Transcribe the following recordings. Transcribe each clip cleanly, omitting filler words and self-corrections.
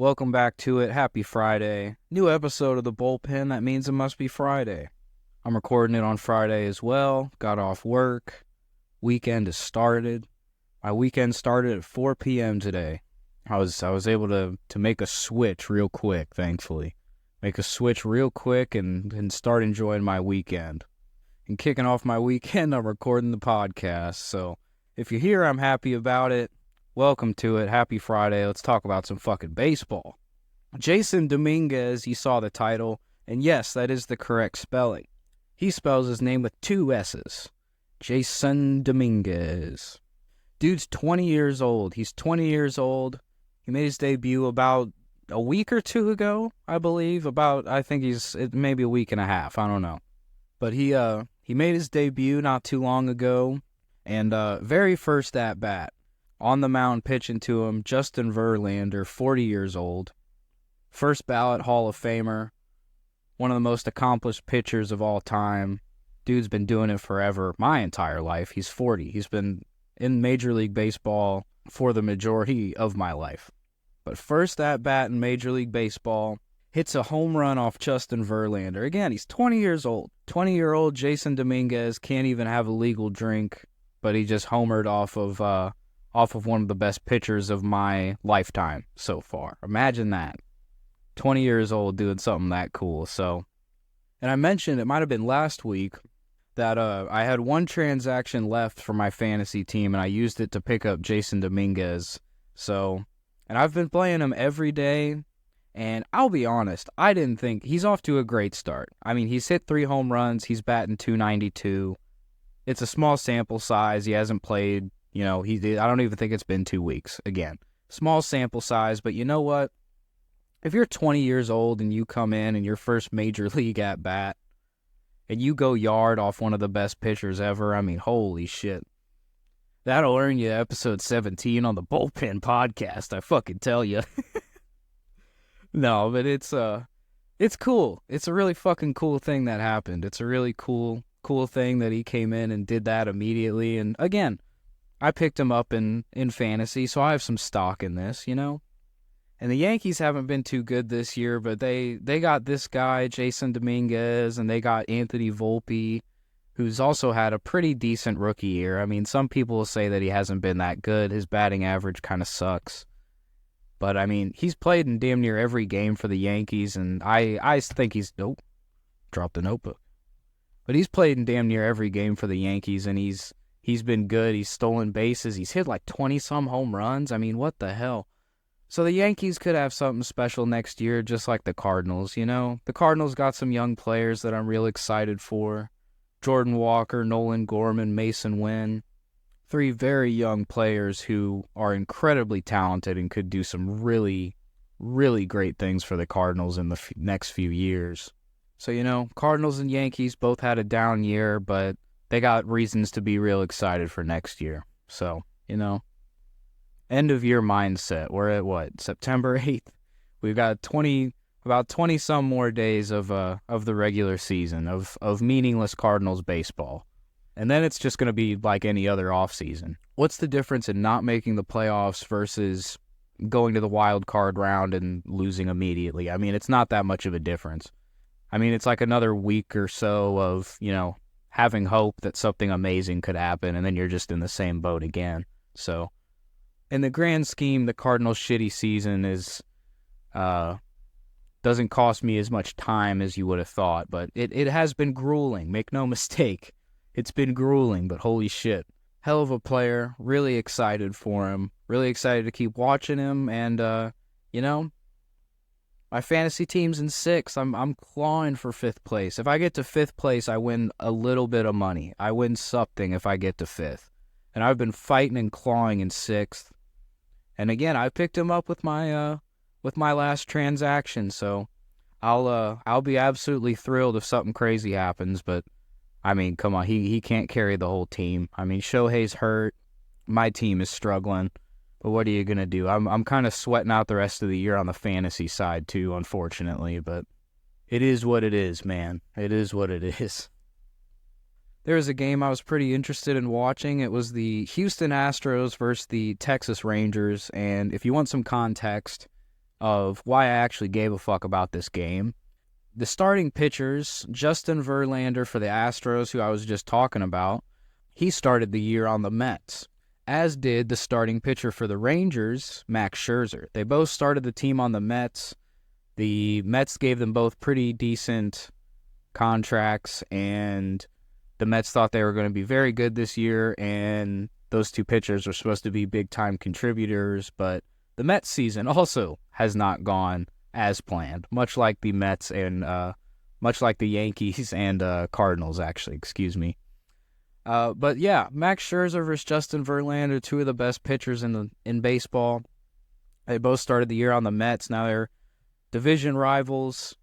Welcome back to it. Happy Friday. New episode of the Bullpen. That means it must be Friday. I'm recording it on Friday as well. Got off work. Weekend has started. My weekend started at 4 p.m. today. I was able to make a switch real quick, thankfully. Make a switch real quick and start enjoying my weekend. And kicking off my weekend, I'm recording the podcast. So if you're here, I'm happy about it. Welcome to it. Happy Friday. Let's talk about some fucking baseball. Jasson Domínguez, you saw the title, and yes, that is the correct spelling. He spells his name with two S's. Jasson Domínguez. Dude's 20 years old. He's 20 years old. He made his debut about a week or two ago, I believe. I think he's maybe a week and a half. I don't know. But he made his debut not too long ago, and very first at bat. On the mound pitching to him, Justin Verlander, 40 years old. First ballot Hall of Famer. One of the most accomplished pitchers of all time. Dude's been doing it forever, my entire life. He's 40. He's been in Major League Baseball for the majority of my life. But first at bat in Major League Baseball, hits a home run off Justin Verlander. Again, he's 20 years old. 20-year-old Jasson Domínguez can't even have a legal drink, but he just homered off of one of the best pitchers of my lifetime so far. Imagine that. 20 years old doing something that cool. So, and I mentioned, it might have been last week, that I had one transaction left for my fantasy team, and I used it to pick up Jasson Domínguez. So, and I've been playing him every day, and I'll be honest, I didn't think, he's off to a great start. I mean, he's hit 3 home runs, he's batting .292. It's a small sample size, he hasn't played. I don't even think it's been 2 weeks. Again, small sample size, but you know what? If you're 20 years old and you come in and your first major league at bat and you go yard off one of the best pitchers ever, I mean, holy shit. That'll earn you episode 17 on the Bullpen podcast, I fucking tell you. No, but it's cool. It's a really fucking cool thing that happened. It's a really cool thing that he came in and did that immediately. And again, I picked him up in fantasy, so I have some stock in this, And the Yankees haven't been too good this year, but they got this guy, Jasson Domínguez, and they got Anthony Volpe, who's also had a pretty decent rookie year. I mean, some people will say that he hasn't been that good. His batting average kind of sucks. But, I mean, he's played in damn near every game for the Yankees, and I think dropped the notebook. But he's played in damn near every game for the Yankees, and he's been good. He's stolen bases. He's hit like 20-some home runs. I mean, what the hell? So the Yankees could have something special next year, just like the Cardinals, The Cardinals got some young players that I'm real excited for. Jordan Walker, Nolan Gorman, Mason Wynn. 3 very young players who are incredibly talented and could do some really, really great things for the Cardinals in the next few years. So, Cardinals and Yankees both had a down year, but they got reasons to be real excited for next year. So, end of year mindset. We're at September 8th. We've got about 20 some more days of the regular season of meaningless Cardinals baseball. And then it's just going to be like any other offseason. What's the difference in not making the playoffs versus going to the wild card round and losing immediately? I mean, it's not that much of a difference. I mean, it's like another week or so of, having hope that something amazing could happen, and then you're just in the same boat again. So, in the grand scheme, the Cardinals' shitty season doesn't cost me as much time as you would have thought, but it has been grueling. Make no mistake. It's been grueling, but holy shit. Hell of a player. Really excited for him. Really excited to keep watching him, and, my fantasy team's in 6th. I'm clawing for 5th place. If I get to 5th place, I win a little bit of money. I win something if I get to 5th. And I've been fighting and clawing in 6th. And again, I picked him up with my last transaction, so I'll be absolutely thrilled if something crazy happens. But I mean, come on, he can't carry the whole team. I mean, Shohei's hurt. My team is struggling. But what are you going to do? I'm kind of sweating out the rest of the year on the fantasy side too, unfortunately. But it is what it is, man. It is what it is. There was a game I was pretty interested in watching. It was the Houston Astros versus the Texas Rangers. And if you want some context, of why I actually gave a fuck about this game. The starting pitchers, Justin Verlander for the Astros, who I was just talking about, he started the year on the Mets, as did the starting pitcher for the Rangers, Max Scherzer. They both started the team on the Mets. The Mets gave them both pretty decent contracts, and the Mets thought they were going to be very good this year, and those two pitchers were supposed to be big-time contributors, but the Mets season also has not gone as planned, much like the Mets and much like the Yankees and Cardinals, actually, excuse me. But yeah, Max Scherzer versus Justin Verlander, two of the best pitchers in baseball. They both started the year on the Mets. Now they're division rivals.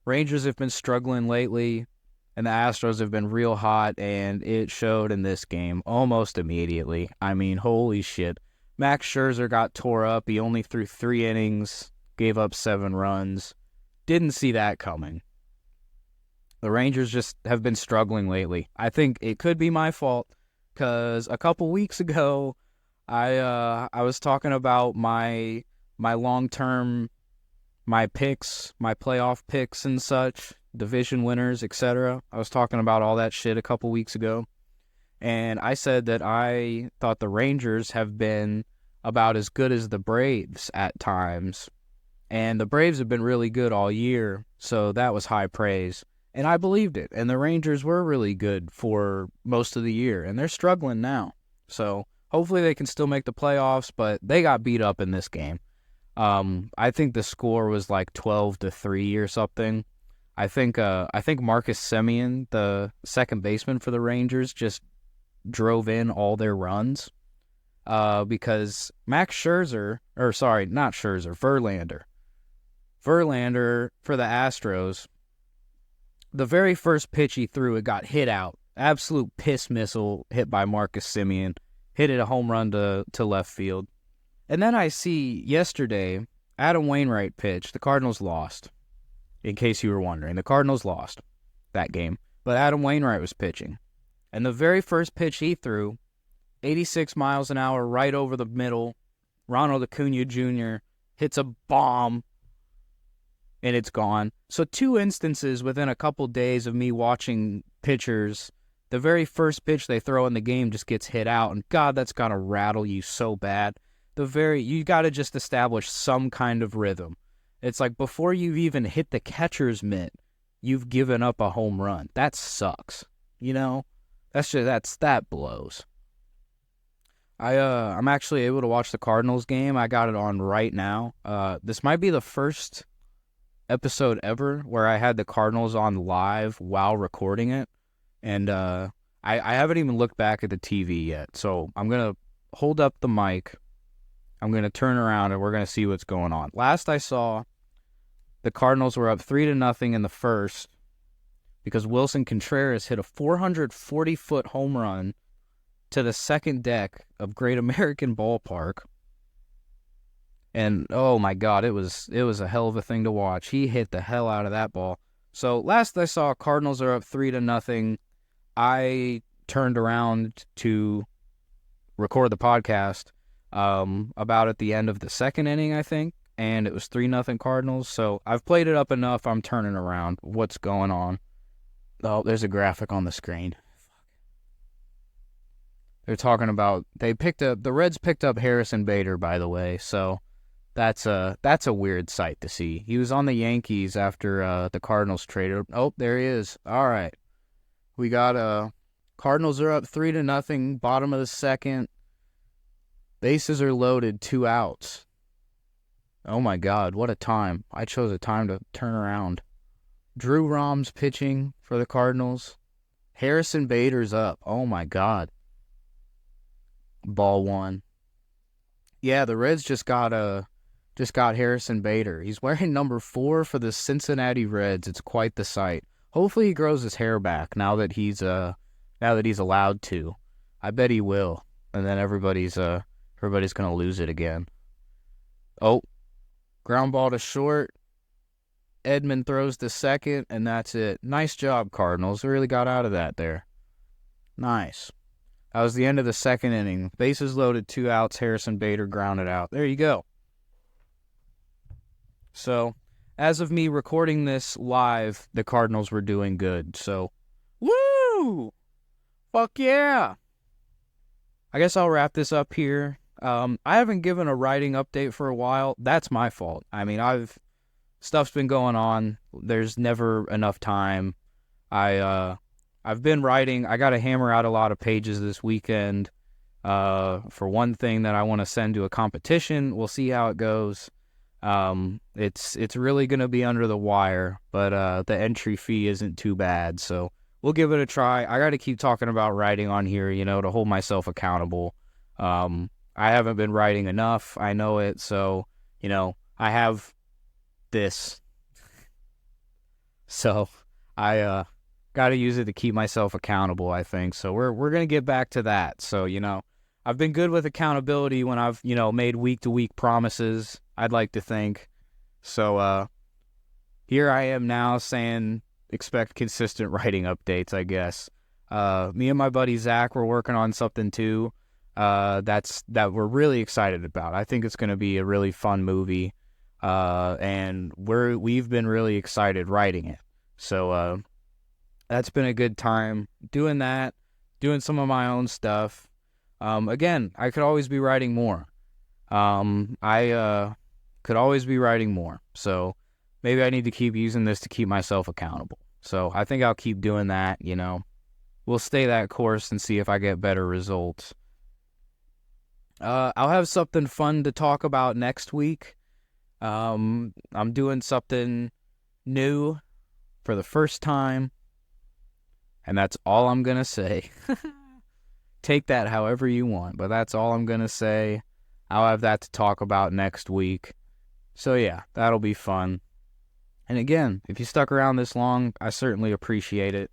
Rangers have been struggling lately, and the Astros have been real hot, and it showed in this game almost immediately. I mean, holy shit. Max Scherzer got tore up. He only threw 3 innings, gave up 7 runs. Didn't see that coming. The Rangers just have been struggling lately. I think it could be my fault, because a couple weeks ago, I was talking about my long-term, my picks, my playoff picks and such, division winners, etc. I was talking about all that shit a couple weeks ago. And I said that I thought the Rangers have been about as good as the Braves at times. And the Braves have been really good all year, so that was high praise. And I believed it. And the Rangers were really good for most of the year, and they're struggling now. So hopefully they can still make the playoffs, but they got beat up in this game. I think the score was like 12-3 or something. I think Marcus Semien, the second baseman for the Rangers, just drove in all their runs. Because Max Scherzer, or sorry, not Scherzer, Verlander for the Astros, the very first pitch he threw, it got hit out. Absolute piss missile hit by Marcus Semien. Hit it a home run to left field. And then I see yesterday, Adam Wainwright pitched. The Cardinals lost. In case you were wondering, the Cardinals lost that game. But Adam Wainwright was pitching. And the very first pitch he threw, 86 miles an hour right over the middle. Ronald Acuna Jr. hits a bomb, and it's gone. So 2 instances within a couple days of me watching pitchers, the very first pitch they throw in the game just gets hit out, and God, that's got to rattle you so bad. You got to just establish some kind of rhythm. It's like before you've even hit the catcher's mitt, you've given up a home run. That sucks. You know? That blows. I'm actually able to watch the Cardinals game. I got it on right now. This might be the first episode ever where I had the Cardinals on live while recording it. And I haven't even looked back at the TV yet. So I'm going to hold up the mic. I'm going to turn around and we're going to see what's going on. Last I saw, the Cardinals were up 3-0 in the first because Wilson Contreras hit a 440-foot home run to the second deck of Great American Ballpark. And oh my God, it was a hell of a thing to watch. He hit the hell out of that ball. So last I saw, Cardinals are up 3-0. I turned around to record the podcast about at the end of the second inning, I think, and it was 3-0 Cardinals. So I've played it up enough. I'm turning around. What's going on? Oh, there's a graphic on the screen. They're talking about the Reds picked up Harrison Bader, by the way. So that's a weird sight to see. He was on the Yankees after the Cardinals traded. Oh, there he is. All right, we got Cardinals are up 3-0, bottom of the second. Bases are loaded, 2 outs. Oh my God, what a time. I chose a time to turn around. Drew Rom's pitching for the Cardinals. Harrison Bader's up. Oh my God. Ball 1. Yeah, the Reds just got Harrison Bader. He's wearing number 4 for the Cincinnati Reds. It's quite the sight. Hopefully he grows his hair back now that he's allowed to. I bet he will. And then everybody's gonna lose it again. Oh, ground ball to short. Edman throws to second, and that's it. Nice job, Cardinals. Really got out of that there. Nice. That was the end of the second inning. Bases loaded, 2 outs. Harrison Bader grounded out. There you go. So, as of me recording this live, the Cardinals were doing good. So, woo! Fuck yeah! I guess I'll wrap this up here. I haven't given a writing update for a while. That's my fault. I mean, stuff's been going on. There's never enough time. I've been writing. I got to hammer out a lot of pages this weekend. For one thing that I want to send to a competition. We'll see how it goes. It's really going to be under the wire, but the entry fee isn't too bad, so we'll give it a try. I got to keep talking about writing on here, to hold myself accountable. I haven't been writing enough. I know it, so, I have this. So I got to use it to keep myself accountable, I think. So we're going to get back to that. So, I've been good with accountability when I've, made week-to-week promises, I'd like to think. So here I am now saying expect consistent writing updates, I guess. Me and my buddy Zach were working on something too that we're really excited about. I think it's going to be a really fun movie, and we've been really excited writing it. So that's been a good time doing that, doing some of my own stuff. Again, I could always be writing more. I could always be writing more. So maybe I need to keep using this to keep myself accountable. So I think I'll keep doing that, We'll stay that course and see if I get better results. I'll have something fun to talk about next week. I'm doing something new for the first time, and that's all I'm going to say. Take that however you want, but that's all I'm going to say. I'll have that to talk about next week. So yeah, that'll be fun. And again, if you stuck around this long, I certainly appreciate it.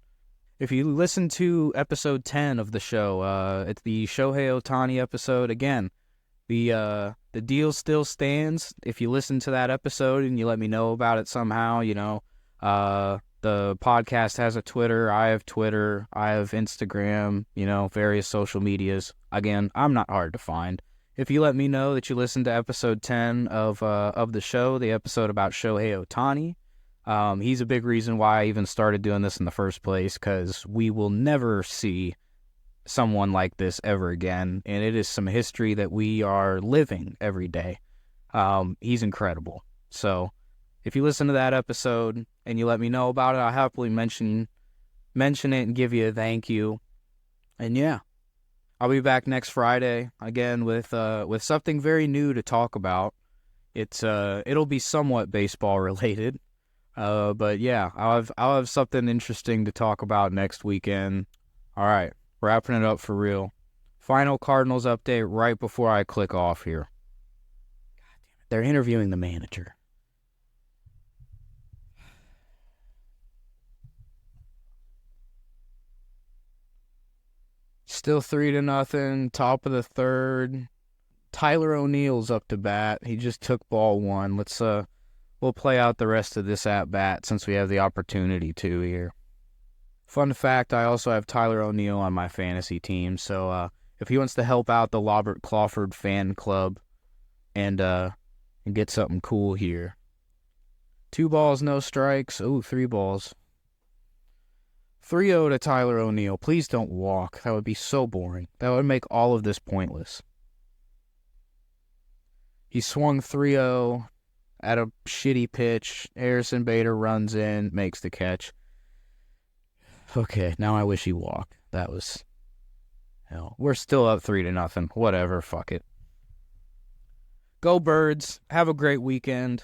If you listen to episode 10 of the show, it's the Shohei Ohtani episode. Again, the deal still stands. If you listen to that episode and you let me know about it somehow, the podcast has a Twitter. I have Twitter. I have Instagram, various social medias. Again, I'm not hard to find. If you let me know that you listened to episode 10 of the show, the episode about Shohei Ohtani, he's a big reason why I even started doing this in the first place, because we will never see someone like this ever again, and it is some history that we are living every day. He's incredible. So if you listen to that episode and you let me know about it, I'll happily mention it and give you a thank you. And yeah, I'll be back next Friday again with something very new to talk about. It'll be somewhat baseball related. But yeah, I'll have something interesting to talk about next weekend. All right, wrapping it up for real. Final Cardinals update right before I click off here. God damn it, they're interviewing the manager. Still 3-0, top of the third. Tyler O'Neill's up to bat. He just took ball one. We'll play out the rest of this at-bat since we have the opportunity to here. Fun fact, I also have Tyler O'Neill on my fantasy team, so if he wants to help out the Robert Crawford fan club and get something cool here. 2 balls, no strikes. Ooh, 3 balls. 3-0 to Tyler O'Neill. Please don't walk. That would be so boring. That would make all of this pointless. He swung 3-0 at a shitty pitch. Harrison Bader runs in, makes the catch. Okay, now I wish he walked. That was... hell. We're still up 3-0. Whatever, fuck it. Go Birds. Have a great weekend.